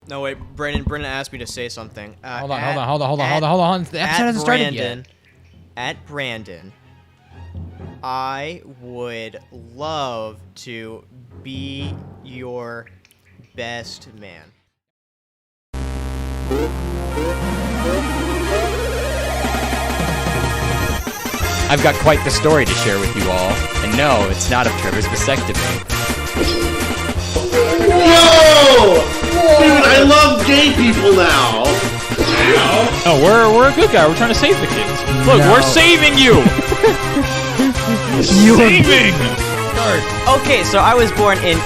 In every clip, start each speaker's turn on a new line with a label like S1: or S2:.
S1: No, wait, Brennan asked me to say something.
S2: Hold on. The episode hasn't started yet.
S1: At Brandon, I would love to be your best man.
S3: I've got quite the story to share with you all, and no, it's not of Trevor's vasectomy.
S4: Whoa! Dude, I love gay people now!
S5: No, we're a good guy. We're trying to save the kids. Look, we're saving you! Saving!
S1: Okay, so I was born in...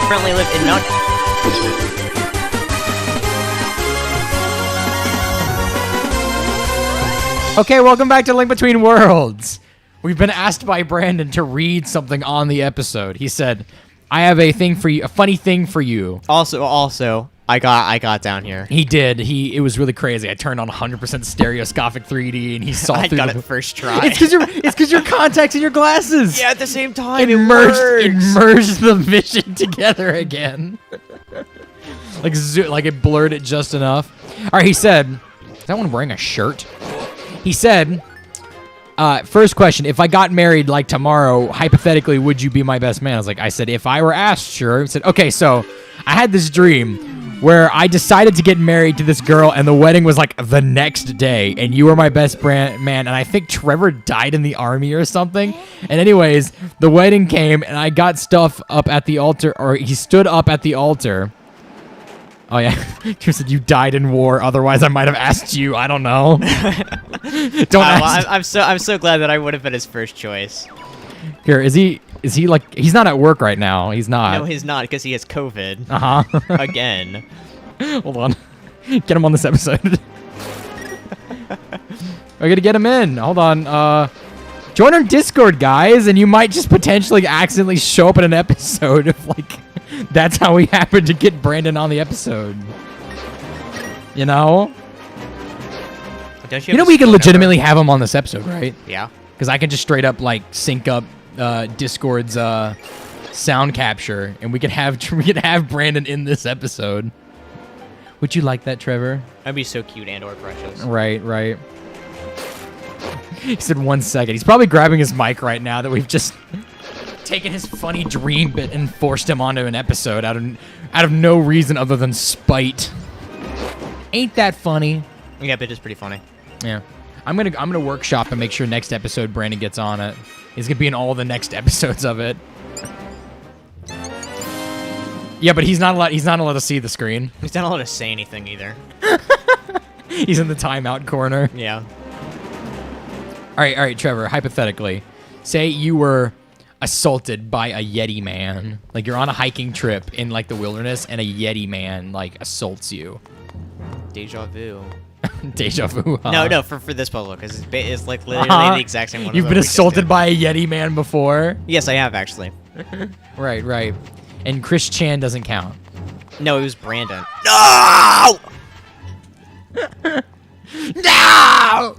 S1: currently live in Mount...
S2: Okay, welcome back to Link Between Worlds. We've been asked by Brandon to read something on the episode. He said, I have a thing for you, a funny thing for you.
S1: Also, I got down here.
S2: He did. It was really crazy. I turned on 100% stereoscopic 3D, and he saw
S1: I
S2: through
S1: got it first try.
S2: It's because your contacts and your glasses.
S1: Yeah, at the same time,
S2: It merged the vision together again. like it blurred it just enough. All right, he said, is that one wearing a shirt? He said, first question, if I got married like tomorrow, hypothetically, would you be my best man? I said, if I were asked, sure. He said, okay, so I had this dream where I decided to get married to this girl and the wedding was like the next day and you were my best man and I think Trevor died in the army or something. And anyways, the wedding came and I got stuff up at the altar, or he stood up at the altar. Oh yeah, Trevor said you died in war. Otherwise, I might have asked you. I don't know. Don't ask.
S1: Well, I'm so glad that I would have been his first choice.
S2: Here, is he like, he's not at work right now. He's not.
S1: No, he's not, because he has COVID. Again.
S2: Hold on. Get him on this episode. I gotta get him in. Hold on. Join our Discord, guys, and you might just potentially accidentally show up in an episode if like. That's how we happened to get Brandon on the episode. You know?
S1: You
S2: know we could legitimately have him on this episode, right?
S1: Yeah.
S2: Because I can just straight up like sync up Discord's sound capture, and we could have Brandon in this episode. Would you like that, Trevor?
S1: That'd be so cute and/or precious.
S2: Right. He said 1 second. He's probably grabbing his mic right now that we've just taken his funny dream bit and forced him onto an episode out of no reason other than spite. Ain't that funny?
S1: Yeah, but it's pretty funny.
S2: Yeah. I'm gonna workshop and make sure next episode Brandon gets on it. He's gonna be in all the next episodes of it. Yeah, but he's not allowed to see the screen.
S1: He's not allowed to say anything either.
S2: He's in the timeout corner.
S1: Yeah.
S2: All right, Trevor, hypothetically, say you were assaulted by a Yeti man. Like you're on a hiking trip in like the wilderness and a Yeti man like assaults you.
S1: Deja vu.
S2: Deja vu, huh?
S1: No, for this puzzle, because it's like literally the exact same one.
S2: You've been assaulted by a Yeti man before?
S1: Yes, I have, actually.
S2: Right. And Chris Chan doesn't count.
S1: No, it was Brandon. No!
S2: No!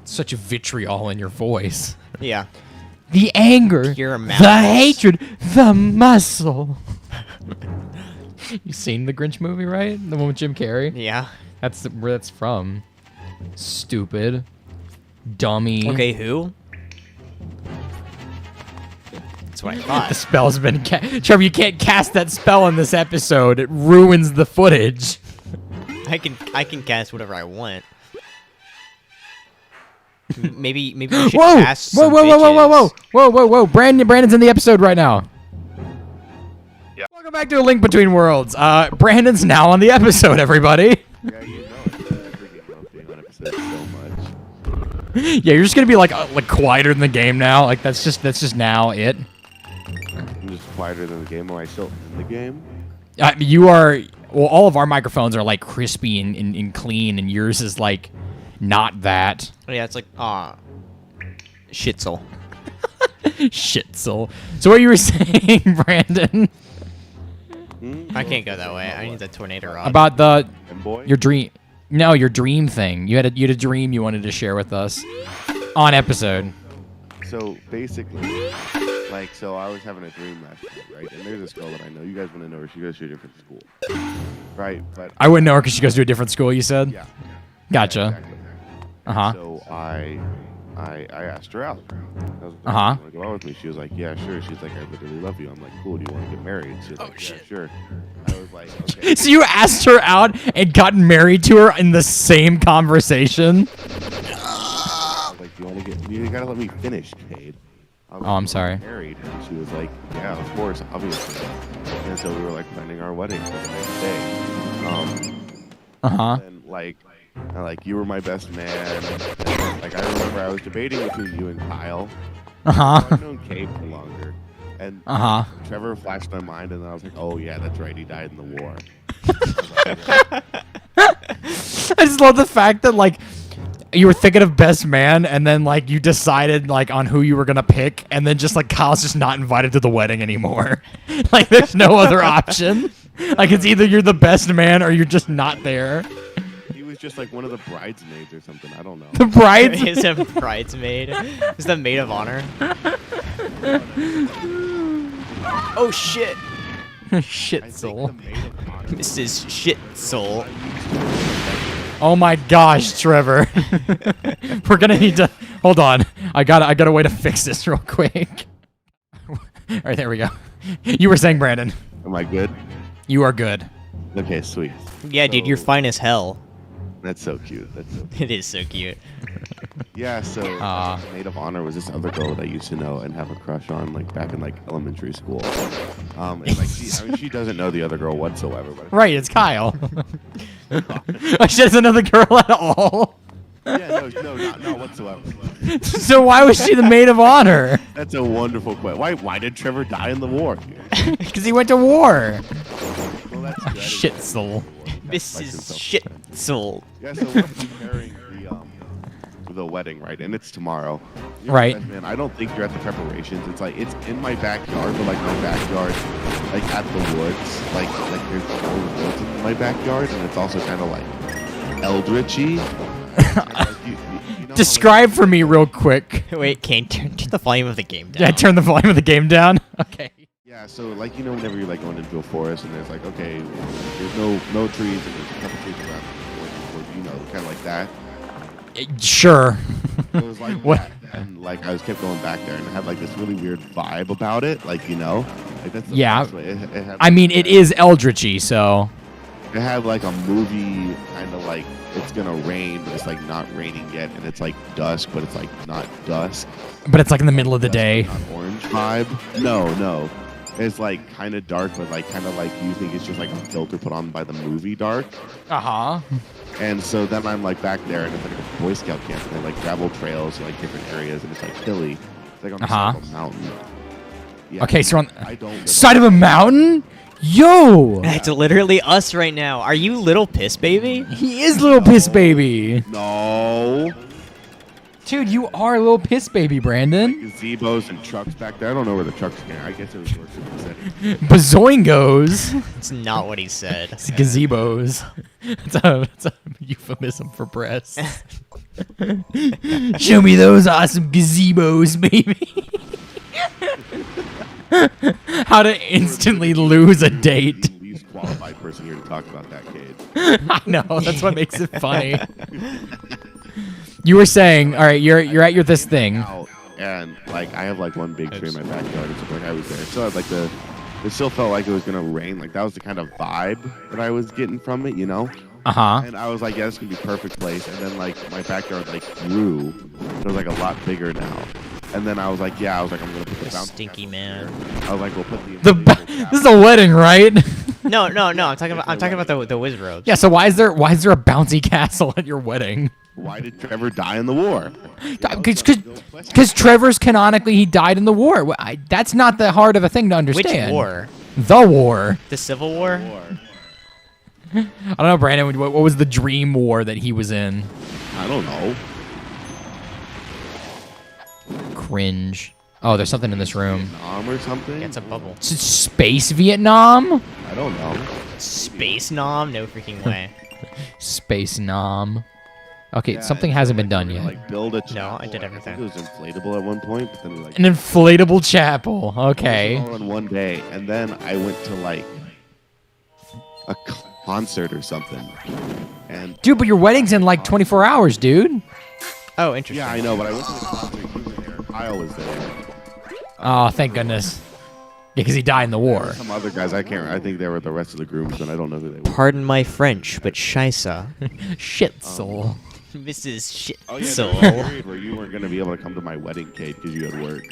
S2: Such a vitriol in your voice.
S1: Yeah.
S2: The anger, the hatred, the muscle. You seen the Grinch movie, right? The one with Jim Carrey?
S1: Yeah.
S2: That's where that's from. Stupid. Dummy.
S1: Okay, who? That's what I thought.
S2: The spell's been Trevor, you can't cast that spell in this episode. It ruins the footage.
S1: I can cast whatever I want. Maybe we should cast some
S2: Whoa. Brandon's in the episode right now. Yeah. Welcome back to A Link Between Worlds. Brandon's now on the episode, everybody.
S4: Yeah, you know it's freaking love being on episode so much.
S2: Yeah, you're just gonna be like quieter in the game now. Like that's just now it.
S4: I'm just quieter than the game. Am I still in the game?
S2: You are. Well, all of our microphones are like crispy and clean, and yours is like not that.
S1: Yeah, it's like shitzel.
S2: Shitzel. So what you were saying, Brandon?
S1: I can't go that way. I need the tornado rod.
S2: About your dream. No, your dream thing. You had a dream you wanted to share with us on episode.
S4: So basically, like, so I was having a dream last night, right? And there's this girl that I know. You guys want to know her? She goes to a different school, right? But
S2: I wouldn't know her because she goes to a different school. You said.
S4: yeah.
S2: Gotcha.
S4: Yeah, exactly.
S2: Uh-huh.
S4: So I asked her out. I was like,
S2: Uh-huh.
S4: "You wanna go out with me?" She was like, "Yeah, sure." She's like, "I literally love you." I'm like, "Cool. Do you want to get married?" She was like, "Yeah, sure." I was like, "Okay."
S2: So you asked her out and got married to her in the same conversation?
S4: I was like, "Do you want to get? You gotta let me finish, Cade." I was
S2: Oh, I'm
S4: "You wanna
S2: sorry.
S4: get married?" And she was like, "Yeah, of course, obviously." And so we were like planning our wedding for the next day.
S2: Uh-huh.
S4: And like you were my best man. And, like I remember I was debating between you and Kyle.
S2: Uh-huh.
S4: I've known Cade for longer. And
S2: Uh-huh.
S4: Trevor flashed my mind, and then I was like, "Oh yeah, that's right. He died in the war."
S2: I just love the fact that like you were thinking of best man and then like you decided like on who you were gonna pick and then just like Kyle's just not invited to the wedding anymore. Like there's no other option. Like it's either you're the best man or you're just not there.
S4: He was just like one of the bridesmaids or something. I don't know.
S2: The bride.
S1: He's a bridesmaid. He's the maid of honor. Oh shit.
S2: Shit
S4: I think
S2: soul.
S4: the maid of honor.
S1: Mrs. Shit Soul.
S2: Oh my gosh, Trevor. We're gonna need to hold on. I got a way to fix this real quick. All right, there we go. You were saying, Brandon.
S4: Am I good?
S2: You are good.
S4: Okay, sweet.
S1: Yeah, dude, you're
S4: So-
S1: fine as hell.
S4: That's so cute. That's so cute.
S1: It is so cute.
S4: Yeah, so maid of honor was this other girl that I used to know and have a crush on, like back in like elementary school. And like she doesn't know the other girl whatsoever. But
S2: Right, it's Kyle. She doesn't know the girl at all.
S4: yeah, no, not whatsoever.
S2: So why was she the maid of honor?
S4: That's a wonderful question. Why did Trevor die in the war?
S2: Because he went to war.
S4: Well, that's good.
S2: Shit soul.
S1: Mrs. Shit Soul.
S4: Yeah, so we're preparing the wedding, right? And it's tomorrow. You know,
S2: Right.
S4: guys, man, I don't think you're at the preparations. It's like it's in my backyard, but like my backyard, like at the woods, like there's no woods in my backyard, and it's also kind of like eldritchy. You know,
S2: Describe for me real quick.
S1: Wait, Kane, turn the volume of the game down.
S2: Yeah, turn the volume of the game down. Okay.
S4: Yeah, so like whenever you're like going into a forest and there's like there's no trees and there's a couple trees around, kind of like that.
S2: Sure.
S4: It was like
S2: What?
S4: that, and like I was kept going back there, and it had like this really weird vibe about it, like like that's the
S2: Yeah.
S4: best way. It had,
S2: I mean, it is eldritchy, so.
S4: It had like a movie kind of like it's gonna rain, but it's like not raining yet, and it's like dusk, but it's like not dusk.
S2: But it's like in the middle of the
S4: Dusk,
S2: day.
S4: but not orange vibe. No. It's like kind of dark, but like kind of like you think it's just like a filter put on by the movie dark.
S2: Uh-huh.
S4: And so then I'm like back there, and it's like a Boy Scout camp, and they like gravel trails to like different areas, and it's like hilly. It's like on the side of a mountain. Yeah,
S2: Okay, so on
S4: I don't live
S2: side of a mountain? Yo!
S1: It's literally us right now. Are you Little Piss Baby?
S2: He is Little Piss Baby.
S4: No.
S2: Dude, you are Little Piss Baby, Brandon.
S4: Gazebos and trucks back there. I don't know where the trucks came. I guess it was yours who said it.
S2: Bazoingos.
S1: It's not what he said.
S2: It's gazebos. It's a euphemism for breasts. Show me those awesome gazebos, baby. How to instantly lose a date.
S4: The least qualified person here to talk about that, Cade.
S2: I know, that's what makes it funny. You were saying, all right, you're at your this thing.
S4: Out, and like I have like one big tree in my backyard. It's like I was there. So like it still felt like it was gonna rain. Like that was the kind of vibe that I was getting from it, you know.
S2: Uh-huh.
S4: And I was like, yeah, this can be perfect place. And then like my backyard like grew. It was like a lot bigger now. And then I was like, I'm gonna put the bouncy
S1: Stinky
S4: castle
S1: man.
S4: there. I was like, we'll put the inflatable
S2: This is a wedding, right?
S1: No. I'm talking about the whiz robes.
S2: Yeah. So why is there a bouncy castle at your wedding?
S4: Why did Trevor die in the war?
S2: Because Trevor's canonically he died in the war. That's not that hard of a thing to
S1: Which
S2: understand.
S1: war?
S2: The war.
S1: The Civil War?
S2: I don't know, Brandon. What was the dream war that he was in?
S4: I don't know.
S2: Cringe. Oh, there's something in this room.
S4: Vietnam or something?
S1: Yeah, it's a bubble.
S2: Space Vietnam?
S4: I don't know.
S1: Space Nom? No freaking way.
S2: Space Nom. Okay,
S4: Yeah,
S2: something
S4: and
S2: hasn't
S4: so,
S2: been done
S4: we
S2: yet.
S4: Like build a chapel.
S1: No, I did
S4: think
S1: everything.
S4: it was inflatable at one point, but then we like
S2: An inflatable chapel. Okay.
S4: all in one day, and then I went to like a concert or something. And
S2: Dude, but your wedding's in like 24 hours, dude.
S1: Oh, interesting.
S4: yeah, I know, but I went to the concert. You were there. Kyle was there.
S2: Oh, thank goodness. Yeah, because he died in the war.
S4: Some other guys, I can't. I think they were the rest of the groomsmen. I don't know who they were.
S1: Pardon my French, but Scheisse.
S2: Shit soul.
S1: Mrs. Shit.
S4: Oh yeah, there
S1: Soul.
S4: was a period where you weren't gonna be able to come to my wedding, Cade, because you had work.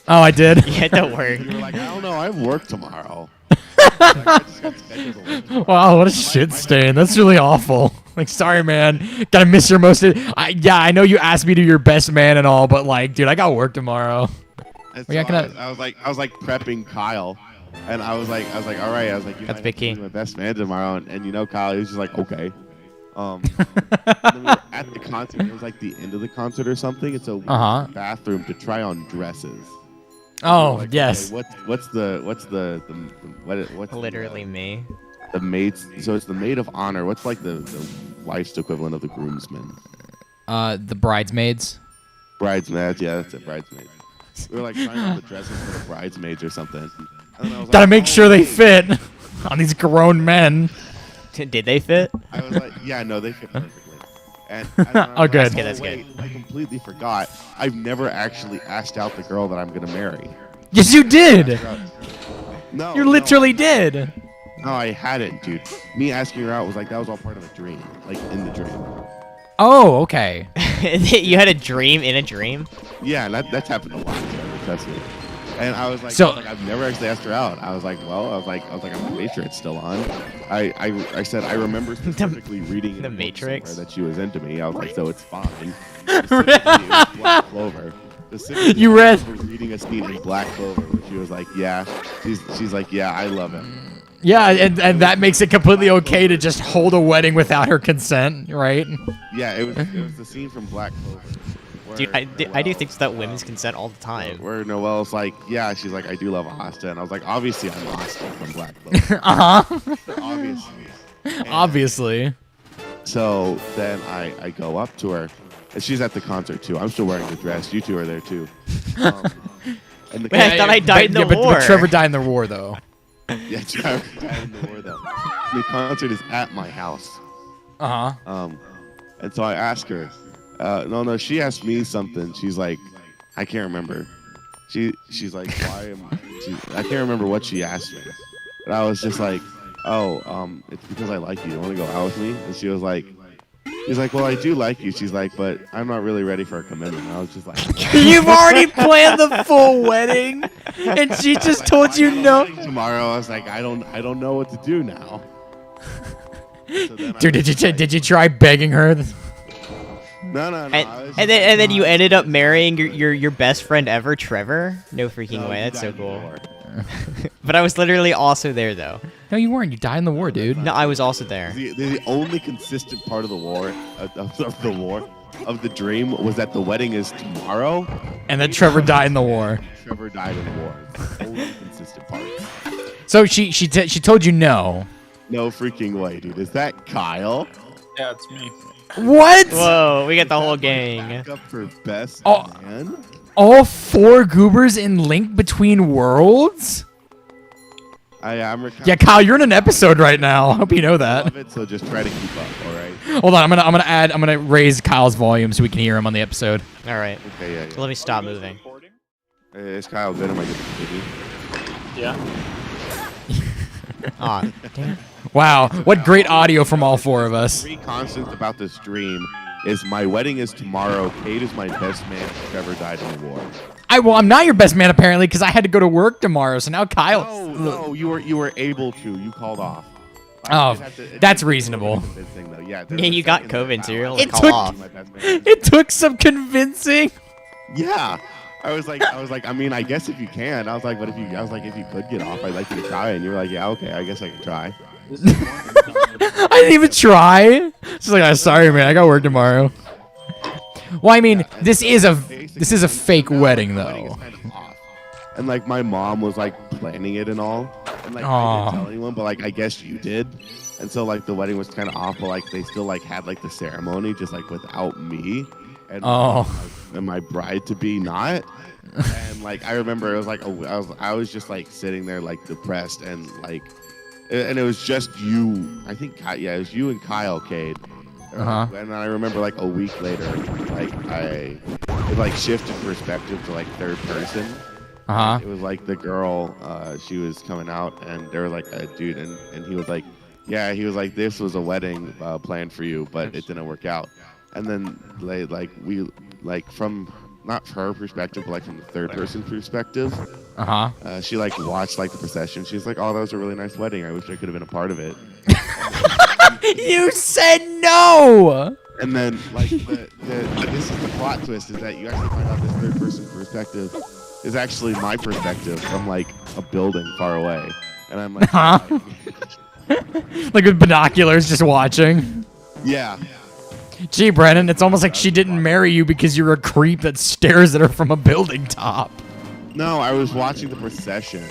S2: Oh, I did?
S1: Yeah, don't worry.
S4: You were like, I don't know, I have work tomorrow.
S2: Wow, what a shit stain. That's really awful. Like, sorry, man. Gotta miss your most. Yeah, I know you asked me to be your best man and all, but like, dude, I got work tomorrow.
S4: And
S2: Well, yeah,
S4: so
S2: can I-
S4: I was like prepping Kyle, and I was like, all right. I was like, you
S1: That's
S4: might
S1: big
S4: have to
S1: key.
S4: be my best man tomorrow, and you know, Kyle, he was just like, okay. And then we were at the concert. It was like the end of the concert or something, and so we went to the bathroom to try on dresses.
S2: Oh,
S4: Like,
S2: yes.
S4: okay, what's the
S1: Literally me.
S4: the maid's? So it's the maid of honor. What's like the wife's equivalent of the groomsmen?
S2: The bridesmaids.
S4: Bridesmaids. Yeah, that's it. Bridesmaids. We were like trying on the dresses for the bridesmaids or something. And then I was
S2: Gotta
S4: like,
S2: make
S4: oh,
S2: sure they
S4: wait.
S2: fit on these grown men.
S1: Did they fit?
S4: I was like, yeah, no, they fit perfectly. And I was
S2: Oh, good.
S4: like,
S1: Okay, that's
S4: wait, I completely forgot. I've never actually asked out the girl that I'm gonna marry.
S2: Yes, you did.
S4: No,
S2: You
S4: no,
S2: literally did.
S4: No, I hadn't, dude. Me asking her out was like that was all part of a dream, like in the dream.
S2: Oh, okay.
S1: You had a dream in a dream?
S4: Yeah, and that's happened a lot. Trust me. And I was like,
S2: So-
S4: I've never actually asked her out. I was like, I'm pretty sure it's still on. I said I remember specifically reading in
S1: The
S4: a book
S1: Matrix?
S4: somewhere that she was into me. I was like, so it's fine. Specifically, it was Black Clover. Specifically,
S2: You read-
S4: I remember reading a scene in Black Clover where she was like, yeah, she's like, yeah, I love him.
S2: Yeah, and that makes it completely okay to just hold a wedding without her consent, right?
S4: Yeah, it was the scene from Black Clover. Where
S1: Dude, I do things that women's consent all the time.
S4: Where Noelle's like, yeah, she's like, I do love Asta, and I was like, obviously I'm Asta from Black Clover.
S2: Uh-huh.
S4: Obviously.
S2: Obviously.
S4: So then I go up to her, and she's at the concert too. I'm still wearing the dress. You two are there too. And the
S1: Wait, I thought I died in the war.
S2: But Trevor died in the war, though.
S4: yeah, Trevor died in the war though. The concert is at my house.
S2: Uh-huh.
S4: And so I ask her. No, she asked me something. She's like, I can't remember. She's like, I can't remember what she asked me. And I was just like, it's because I like you. You want to go out with me? And she was like, well, I do like you. She's like, but I'm not really ready for a commitment. And I was just like,
S2: You've already planned the full wedding, and she just told you no.
S4: tomorrow. I was like, I don't know what to do now. So then I
S2: Dude,
S4: was just like,
S2: did you try begging her?
S4: No. I was just
S1: And then you ended up marrying your best friend ever, Trevor? No freaking
S4: no,
S1: way,
S4: he
S1: that's so
S4: died in the
S1: cool.
S4: war.
S1: But I was literally also there though.
S2: No, you weren't. You died in the war, dude.
S1: No, I was also there.
S4: The only consistent part of the war, of the dream, was that the wedding is tomorrow.
S2: And then Trevor died in the war.
S4: Trevor died in the war. It's the only consistent part.
S2: So she told you no.
S4: No freaking way, dude. Is that Kyle?
S5: Yeah, it's me.
S2: What?
S1: Whoa, we got the whole gang.
S4: Back up for best
S2: Oh.
S4: man?
S2: All 4 Goobers in Link Between Worlds?
S4: I'm
S2: Yeah, Kyle, you're in an episode right now. I hope you know
S4: I
S2: that.
S4: love it, so just try to keep up, all right?
S2: Hold on, I'm gonna raise Kyle's volume so we can hear him on the episode.
S1: All right,
S4: Okay, yeah.
S1: let me stop moving.
S4: Hey, is Kyle good? Am I good to continue?
S5: Yeah.
S1: Ah, damn.
S2: Wow, what great audio from all 4 of us.
S4: 3 constants about this dream is my wedding is tomorrow. Cade is my best man. Trevor died in the war.
S2: I'm not your best man apparently because I had to go to work tomorrow. So now Kyle.
S4: No, you were able to. You called off.
S2: Oh,
S4: It has to-
S2: that's
S4: it's
S2: reasonable.
S4: convincing, though. Yeah,
S1: Yeah, you got COVID, so you're able to
S2: It
S1: call
S2: took-
S1: off.
S4: My best man.
S2: It took some convincing.
S4: Yeah. I was like, I mean, I guess if you can. I was like, if you could get off, I'd like you to try. And you were like, yeah, okay, I guess I could try.
S2: I didn't even try. She's like, "I'm sorry, man. I got work tomorrow." Well, I mean, this is a fake wedding,
S4: The wedding is
S2: though.
S4: kind of off. And like my mom was like planning it and all. And like I didn't tell anyone, but like I guess you did. And so like the wedding was kind of off, but like they still like had like the ceremony just like without me and my bride to be not. And like I remember it was like I was just like sitting there like depressed and like, and it was just you. I think it was you and Kyle, Cade. And then I remember like a week later, like it like shifted perspective to like third person. It was like the girl, she was coming out, and there was like a dude, and he was like, yeah, he was like, this was a wedding planned for you, but it didn't work out. And then we from not her perspective, but like from the third person perspective, she like watched like the procession. She's like, oh, that was a really nice wedding. I wish I could have been a part of it.
S2: You said no.
S4: And then like this is the plot twist, is that you actually find out this third person perspective is actually my perspective from like a building far away, and I'm like,
S2: like with binoculars, just watching.
S4: Yeah.
S2: Gee, Brennan, it's almost like she didn't marry you because you're a creep that stares at her from a building top.
S4: No, I was watching the procession.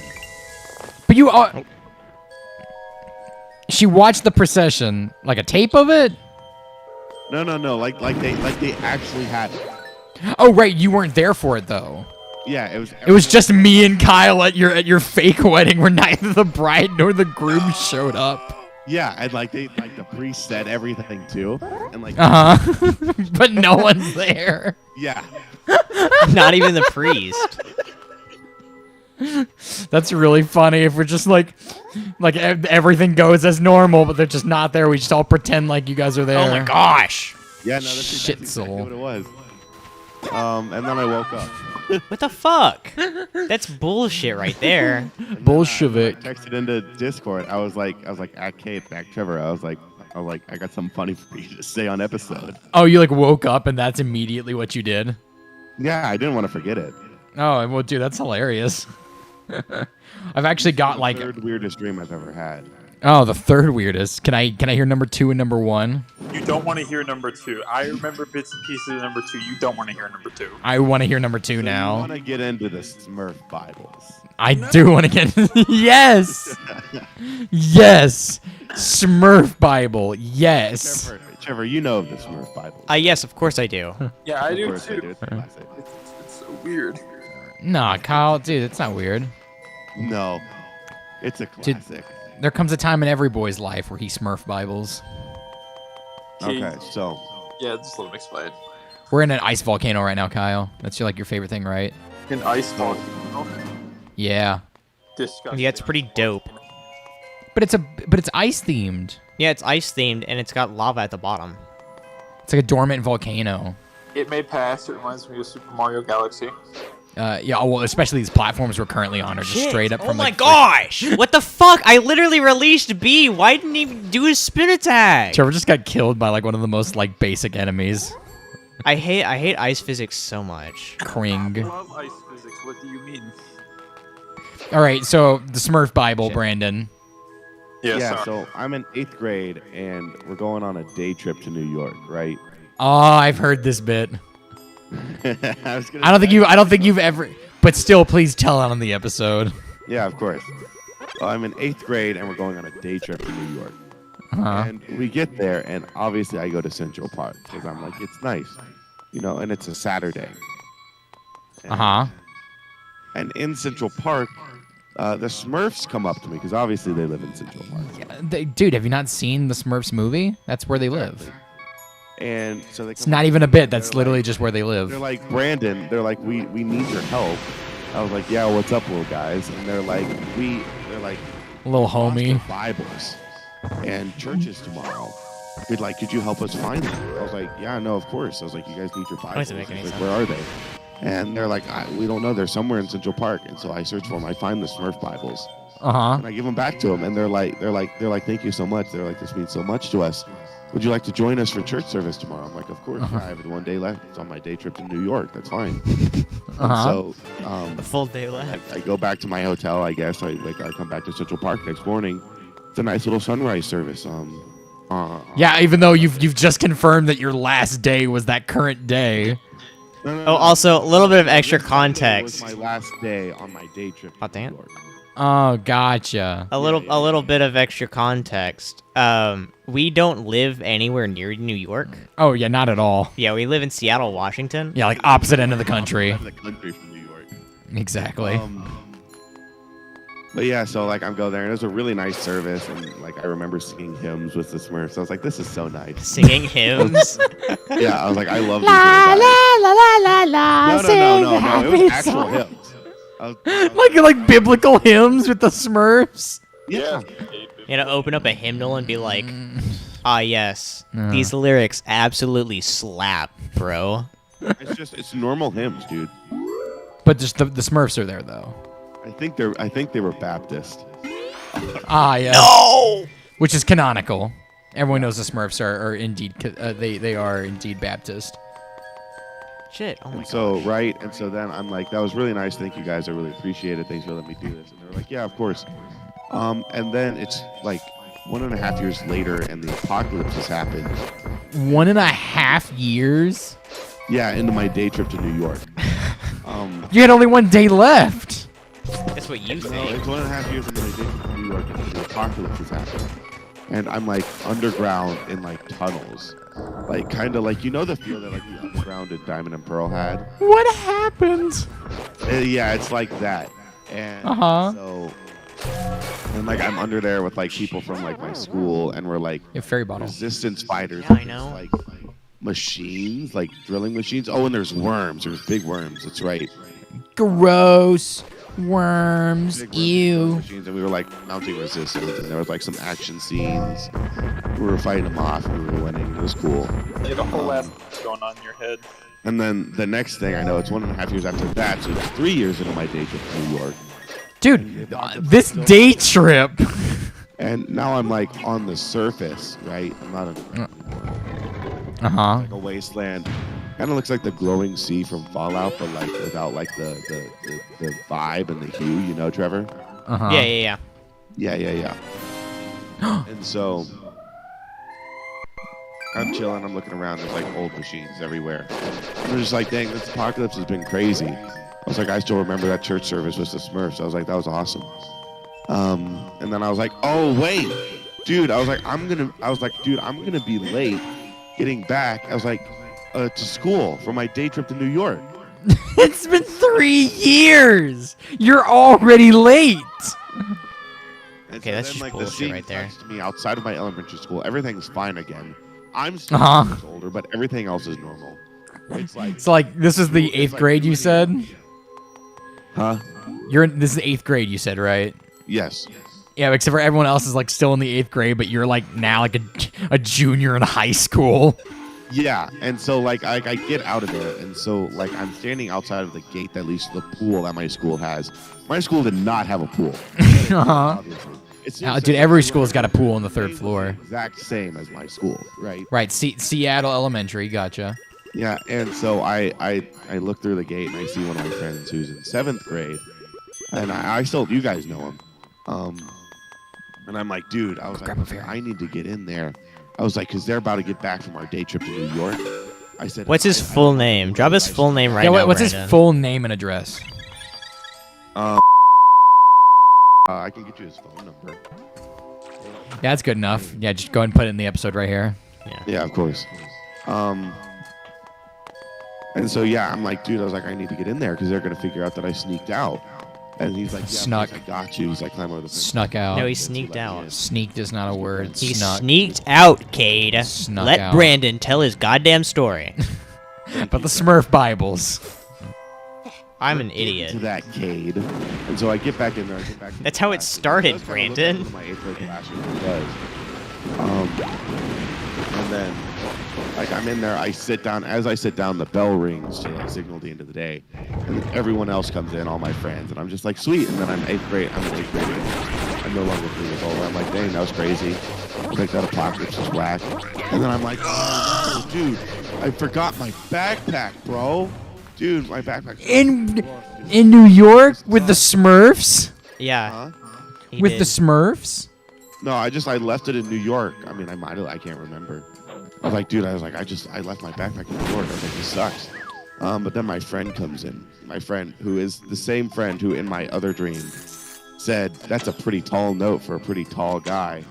S2: But you, she watched the procession, like a tape of it.
S4: No, like they actually had it.
S2: Oh right, you weren't there for it though.
S4: Yeah,
S2: it was just me and Kyle at your fake wedding where neither the bride nor the groom showed up.
S4: Yeah, and like the priest said everything too, and like
S2: but no one's there.
S4: Yeah,
S1: not even the priest.
S2: That's really funny if we're just like everything goes as normal, but they're just not there. We just all pretend like you guys are there.
S1: Oh my gosh!
S4: Yeah, no, that's exactly what it was. And then I woke up.
S1: What the fuck? That's bullshit right there.
S2: Bolshevik.
S4: I texted into Discord. I was like, at Cade, back Trevor. I was like, I got something funny for you to say on episode.
S2: Oh, you like woke up and that's immediately what you did?
S4: Yeah, I didn't want to forget it.
S2: Oh, well, dude, that's hilarious. I've actually got like
S4: the third weirdest dream I've ever had.
S2: Oh, the third weirdest. Can I hear number 2 and number 1?
S6: You don't want to hear number 2. I remember bits and pieces of number 2. You don't want to hear number 2.
S2: I want to hear number 2 now.
S4: I want to get into the Smurf Bibles.
S2: I do want to get yes. Yes. Smurf Bible. Yes.
S4: Trevor, you know the Smurf Bible.
S1: Yes, of course I do.
S6: Yeah, I do too.
S4: It's classic.
S6: It's so weird.
S2: Nah, Kyle, dude, it's not weird.
S4: No. It's a classic.
S2: There comes a time in every boy's life where he Smurf Bibles.
S4: Okay, so.
S6: Yeah, just let me explain.
S2: We're in an ice volcano right now, Kyle. That's your favorite thing, right?
S6: An ice volcano?
S2: Yeah.
S6: Disgusting.
S1: Yeah, it's pretty dope.
S2: But it's ice themed.
S1: Yeah, it's ice themed and it's got lava at the bottom.
S2: It's like a dormant volcano.
S6: It may pass. It reminds me of Super Mario Galaxy.
S2: Yeah, well, especially these platforms we're currently on are just straight up from
S1: Oh my gosh! What the fuck? I literally released B. Why didn't he do his spin attack?
S2: Trevor just got killed by like one of the most like basic enemies.
S1: I hate ice physics so much.
S2: Kring.
S6: I love ice physics. What do you mean?
S2: All right, so the Smurf Bible, Brandon.
S4: Yeah, so I'm in 8th grade and we're going on a day trip to New York, right?
S2: Oh, I've heard this bit. I don't think you've ever, but still, please tell on the episode.
S4: Yeah, of course. Well, I'm in 8th grade and we're going on a day trip to New York. And we get there and obviously I go to Central Park because I'm like, it's nice, and it's a Saturday. And in Central Park, the Smurfs come up to me because obviously they live in Central Park.
S2: Yeah, dude, have you not seen the Smurfs movie? That's where they live.
S4: And so
S2: it's not even a bit. That's literally just where they live.
S4: They're like, Brandon, they're like, we need your help. I was like, yeah, what's up, little guys? And they're like,
S2: little homie.
S4: Bibles and churches tomorrow. Could you help us find them? I was like, yeah, no, of course. I was like, you guys need your Bibles. Where are they? And they're like, we don't know. They're somewhere in Central Park. And so I search for them. I find the Smurf Bibles. And I give them back to them. And they're like, thank you so much. They're like, this means so much to us. Would you like to join us for church service tomorrow? I'm like, of course. I have 1 day left. It's on my day trip to New York. That's fine. So,
S1: a full day left.
S4: I go back to my hotel. I guess I come back to Central Park next morning. It's a nice little sunrise service.
S2: Yeah, even though you've just confirmed that your last day was that current day.
S1: No. Also, a little bit of extra context.
S4: It was my last day on my day trip to New York.
S2: Oh, gotcha.
S1: A little bit of extra context. We don't live anywhere near New York.
S2: Oh, yeah, not at all.
S1: Yeah, we live in Seattle, Washington.
S2: Yeah, like opposite end of the country.
S4: The country from New York.
S2: Exactly.
S4: But yeah, so like I'm go there and it was a really nice service and like I remember singing hymns with the Smurfs. I was like, this is so nice.
S1: Singing hymns.
S4: Yeah, I was like, I love these
S2: La
S4: little
S2: la la la la la.
S4: guys.
S2: sing
S4: No. It
S2: happy
S4: was actual
S2: song.
S4: hymns. I was
S2: Like biblical hymns with the Smurfs.
S4: yeah.
S1: You know, open up a hymnal and be like, ah, yes,
S2: No.
S1: these lyrics absolutely slap, bro.
S4: It's normal hymns, dude.
S2: But just the Smurfs are there though.
S4: I think they were Baptist.
S2: Ah, yeah.
S1: No.
S2: Which is canonical. Everyone knows the Smurfs are indeed they are indeed Baptist.
S1: Shit. Oh my
S4: And
S1: god.
S4: so and so then I'm like, that was really nice. Thank you guys. I really appreciate it. Thanks for letting me do this. And they're like, yeah, of course. And then it's like 1.5 years later, and the apocalypse has happened.
S2: 1.5 years.
S4: Yeah, into my day trip to New York.
S2: You had only 1 day left.
S1: That's what you
S4: No,
S1: think.
S4: it's 1.5 years into my day trip to New York, and the apocalypse has happened. And I'm like underground in like tunnels, like kind of like, you know, the feel that like the underground at Diamond and Pearl had.
S2: What happened?
S4: Yeah, it's like that. And so, and like I'm under there with like people from like my school, and we're like
S2: Yeah, fairy bottle.
S4: resistance fighters.
S1: Yeah, I know.
S4: Like machines, like drilling machines. Oh, and there's worms. There's big worms. That's right.
S2: Gross. Worms.
S4: Big worms,
S2: Ew.
S4: machines, and we were like mounting resistance, and there was like some action scenes. We were fighting them off, and we were winning. It was cool.
S6: You had a whole ass going on in your head.
S4: And then the next thing I know, it's 1.5 years after that, so it's 3 years into my day trip to New York.
S2: Dude, this day trip.
S4: And now I'm like on the surface, right? I'm not in
S2: Uh-huh.
S4: like a wasteland. Kind of looks like the glowing sea from Fallout, but like without like the vibe and the hue, you know, Trevor?
S2: Uh-huh.
S1: Yeah.
S4: Yeah. And so I'm chilling, I'm looking around, there's like old machines everywhere. I'm just like, dang, this apocalypse has been crazy. I was like, I still remember that church service with the Smurfs. I was like, that was awesome. And then I was like, oh wait, dude, I was like, I'm gonna be late getting back. I was like, to school for my day trip to New York.
S2: It's been 3 years. You're already late.
S4: And
S1: Okay, that's just
S4: the
S1: bullshit
S4: scene
S1: right there.
S4: cuts to me outside of my elementary school. Everything's fine again. I'm still
S2: Uh-huh.
S4: 6 years older, but everything else is normal. It's like,
S2: It's like this is the
S4: it's
S2: 8th
S4: like
S2: grade you said?
S4: huh?
S2: This is 8th grade you said, right?
S4: Yes.
S2: Yeah, except for everyone else is like still in the 8th grade, but you're like now like a junior in high school.
S4: Yeah, and so like I get out of there, and so like I'm standing outside of the gate that leads to the pool that my school has. My school did not have a pool.
S2: Uh-huh.
S4: Obviously. It's
S2: Dude, every school's got a pool on the 3rd floor.
S4: Exact same as my school, right?
S2: Right, Seattle Elementary, gotcha.
S4: Yeah, and so I look through the gate and I see one of my friends who's in 7th grade, and I still, you guys know him. And I'm like, dude, I was
S2: Grab a
S4: like,
S2: fairy.
S4: I need to get in there. I was like, because they're about to get back from our day trip to New York. I said,
S1: What's his full name? Drop his full name right
S2: Yeah,
S1: now,
S2: what's his
S1: Brandon.
S2: full name and address?
S4: I can get you his phone number.
S2: Yeah, that's good enough. Yeah, just go ahead and put it in the episode right here.
S4: Yeah, of course. And so yeah, I'm like, dude, I was like, I need to get in there because they're gonna figure out that I sneaked out. And he's like, yeah,
S2: Snuck.
S4: of course, I got you. He's like, climb over the fence.
S2: Snuck out.
S1: No, he sneaked out.
S2: Sneaked is not a word.
S1: He
S2: Snuck.
S1: sneaked out, Cade.
S2: Snuck
S1: Let
S2: out.
S1: Brandon tell his goddamn story.
S2: But the Smurf Bibles.
S1: I'm an
S4: To
S1: idiot.
S4: that Cade. And so I get back in there. I get back in
S1: That's
S4: the
S1: how it
S4: class, and
S1: started,
S4: does kinda look
S1: Brandon.
S4: like my 8th grade classroom does. And then, like, I'm in there. I sit down. As I sit down, the bell rings to like signal the end of the day, and then everyone else comes in, all my friends, and I'm just like, sweet. And then I'm 8th grade. I'm an 8th grader. I'm no longer 3 years old. I'm like, dang, that was crazy. Like that apocalypse is whack. And then I'm like, oh, no, dude, I forgot my backpack, bro. Dude, my backpack.
S2: In New York with the Smurfs?
S1: Yeah.
S4: Huh?
S1: he
S2: With
S1: did.
S2: the Smurfs?
S4: No, I left it in New York. I mean, I can't remember. I was like, dude, I left my backpack in New York. I was like, this sucks. But then my friend comes in. My friend, who is the same friend who in my other dream said, "That's a pretty tall note for a pretty tall guy."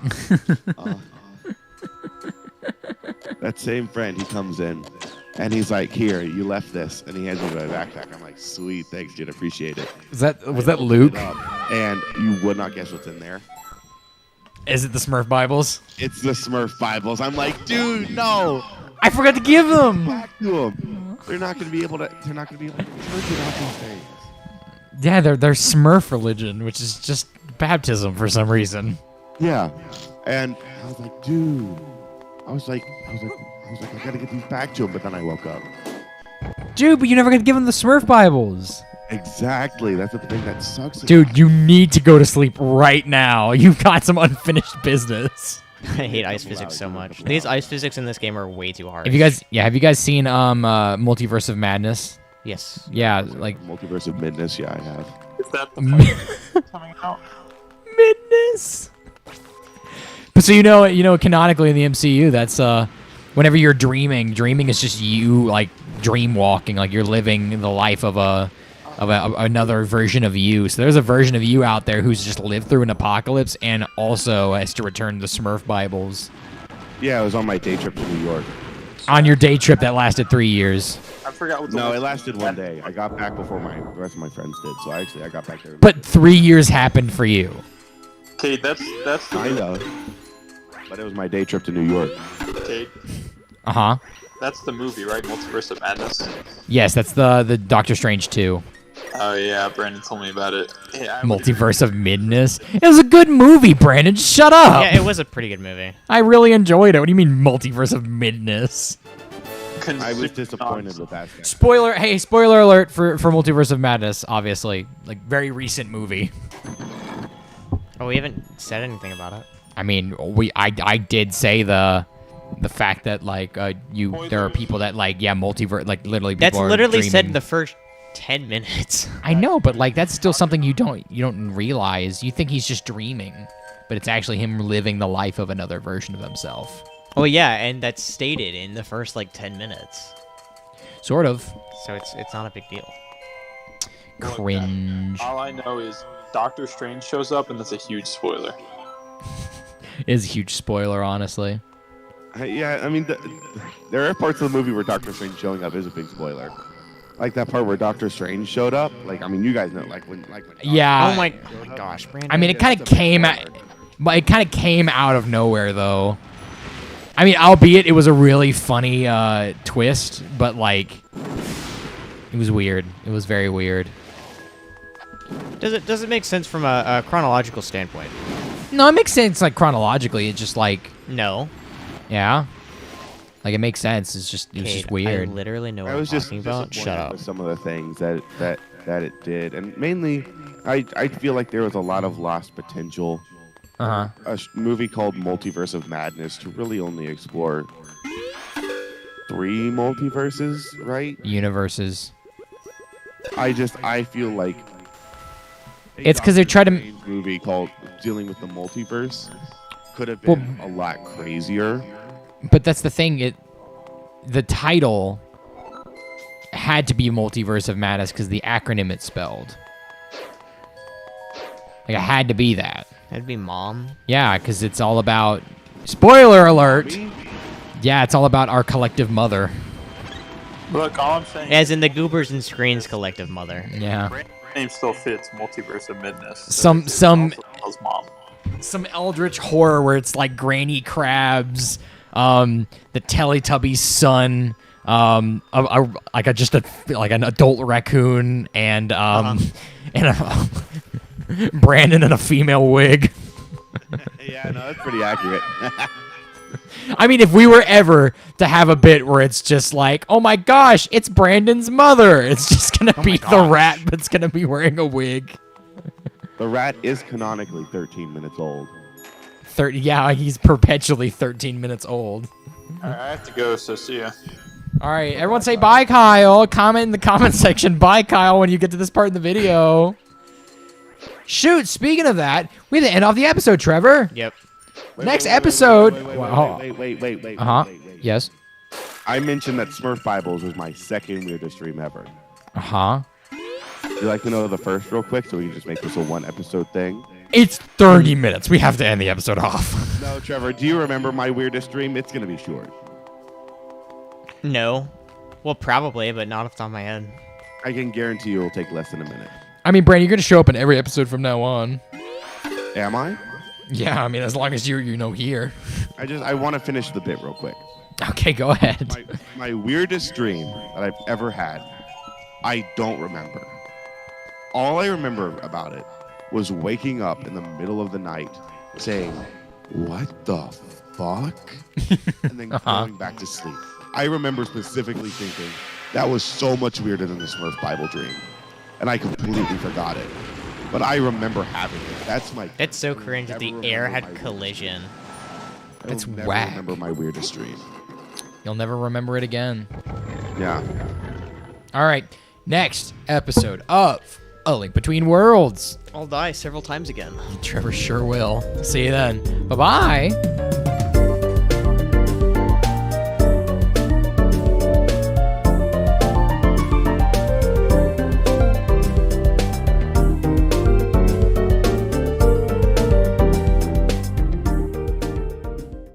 S4: That same friend, he comes in, and he's like, "Here, you left this," and he hands me my backpack. I'm like, "Sweet, thanks, dude, appreciate it."
S2: Was that Luke?
S4: And you would not guess what's in there.
S2: Is it the Smurf Bibles?
S4: It's the Smurf Bibles. I'm like, dude, no.
S2: I forgot to give them.
S4: Back to them. They're not going to be able to. They're not going to be able to interpret out these things.
S2: Yeah, they're Smurf religion, which is just baptism for some reason.
S4: Yeah, and I was like, dude. I was like, I gotta get these back to him. But then I woke up.
S2: Dude, but you never got to give them the Smurf Bibles.
S4: Exactly. That's the thing that sucks.
S2: Dude, you need to go to sleep right now. You've got some unfinished business.
S1: I hate ice physics so much. These ice physics in this game are way too hard.
S2: Have you guys seen Multiverse of Madness?
S1: Yes.
S2: Yeah, like
S4: Multiverse of Midness. Yeah, I have.
S6: Is that the fight coming out?
S2: Midness. But so you know, canonically in the MCU, that's whenever you're dreaming is just you like dream walking, like you're living the life of another version of you. So there's a version of you out there who's just lived through an apocalypse and also has to return the Smurf Bibles.
S4: Yeah, I was on my day trip to New York.
S2: On your day trip that lasted 3 years.
S6: I forgot what the
S4: No, it lasted one day. I got back before the rest of my friends did. So I got back there.
S2: But 3 years happened for you.
S6: Cade, that's
S4: Kind of. But it was my day trip to New York.
S6: Cade,
S2: Uh-huh.
S6: that's the movie, right? Multiverse of Madness.
S2: Yes, that's the Doctor Strange 2.
S6: Oh yeah, Brandon told me about it. Yeah,
S2: Multiverse of Midness. It was a good movie, Brandon. Shut up.
S1: Yeah, it was a pretty good movie.
S2: I really enjoyed it. What do you mean Multiverse of Midness?
S4: I was disappointed with that.
S2: Spoiler alert for Multiverse of Madness, obviously. Like, very recent movie.
S1: Oh, we haven't said anything about it.
S2: I mean, I did say the fact that like there are people that like multiverse, like literally people
S1: That's
S2: are
S1: literally said in
S2: dreaming.
S1: the first 10 minutes.
S2: I know, but like that's still something you don't realize. You think he's just dreaming, but it's actually him living the life of another version of himself.
S1: Oh yeah, and that's stated in the first like 10 minutes.
S2: Sort of.
S1: So it's not a big deal.
S2: Cringe.
S6: All I know is Doctor Strange shows up, and that's a huge spoiler.
S2: Is a huge spoiler, honestly.
S4: Yeah, I mean, there are parts of the movie where Doctor Strange showing up is a big spoiler. Like that part where Doctor Strange showed up. Like, I mean, you guys know, like when
S2: Yeah.
S1: Oh my gosh, Brandon.
S2: I mean, it kind of came out of nowhere, though. I mean, albeit it was a really funny twist, but like, it was weird. It was very weird.
S1: Does it make sense from a chronological standpoint?
S2: No, it makes sense like chronologically. It's just like,
S1: No.
S2: yeah, like it makes sense. It was just
S1: Cade,
S2: weird.
S1: I literally know what
S4: I was
S1: I'm
S4: just
S1: talking about. Shut
S4: disappointed
S1: up.
S4: with some of the things that it did, and mainly, I feel like there was a lot of lost potential.
S2: Uh-huh.
S4: A movie called Multiverse of Madness to really only explore 3 multiverses, right?
S2: Universes.
S4: I feel like
S2: It's 'cause they tried to-
S4: Doctor Strange movie called dealing with the multiverse could have been a lot crazier.
S2: But that's the thing. The title had to be Multiverse of Madness because the acronym it spelled. Like, it had to be that.
S1: That'd be mom.
S2: Yeah, because it's all about... Spoiler alert! Yeah, it's all about our collective mother.
S6: Look, all I'm saying
S1: As in the Goobers and Screens collective mother.
S2: Yeah.
S6: Brandon's name still fits Multiverse of Midness.
S2: Some
S6: His mom.
S2: some eldritch horror where it's like Granny Krabs, the Teletubbies' son, like an adult raccoon, and and Brandon in a female wig.
S4: Yeah, no, that's pretty accurate.
S2: I mean, if we were ever to have a bit where it's just like, oh my gosh, it's Brandon's mother, it's just gonna be the rat, but it's gonna be wearing a wig.
S4: The rat is canonically 13 minutes old.
S2: 30, yeah, he's perpetually 13 minutes old.
S6: Alright, I have to go, so see ya.
S2: All right, everyone say bye, Kyle. Comment in the comment section, bye, Kyle, when you get to this part of the video. Shoot, speaking of that, we have to end off the episode, Trevor.
S1: Yep.
S2: Next episode.
S4: Wait.
S2: Uh-huh. Yes.
S4: I mentioned that Smurf Bibles was my second weirdest dream ever.
S2: Uh-huh.
S4: You like to know the first real quick, so we can just make this a 1 episode thing?
S2: It's 30 minutes. We have to end the episode off.
S4: No, Trevor. Do you remember my weirdest dream? It's gonna be short.
S1: No. Well, probably, but not off the top of my head.
S4: I can guarantee you it'll take less than a minute.
S2: I mean, Brandon, you're gonna show up in every episode from now on.
S4: Am I?
S2: Yeah, I mean, as long as you're here.
S4: I want to finish the bit real quick.
S2: Okay, go ahead.
S4: My weirdest dream that I've ever had, I don't remember. All I remember about it was waking up in the middle of the night saying, "What the fuck?" and then going back to sleep. I remember specifically thinking that was so much weirder than the Smurf Bible dream. And I completely forgot it. But I remember having it.
S1: That's so cringe that the air had collision.
S2: That's
S4: never
S2: whack.
S4: remember my weirdest dream.
S2: You'll never remember it again.
S4: Yeah.
S2: All right, next episode of A Link Between Worlds.
S1: I'll die several times again.
S2: Trevor sure will. See you then. Bye-bye.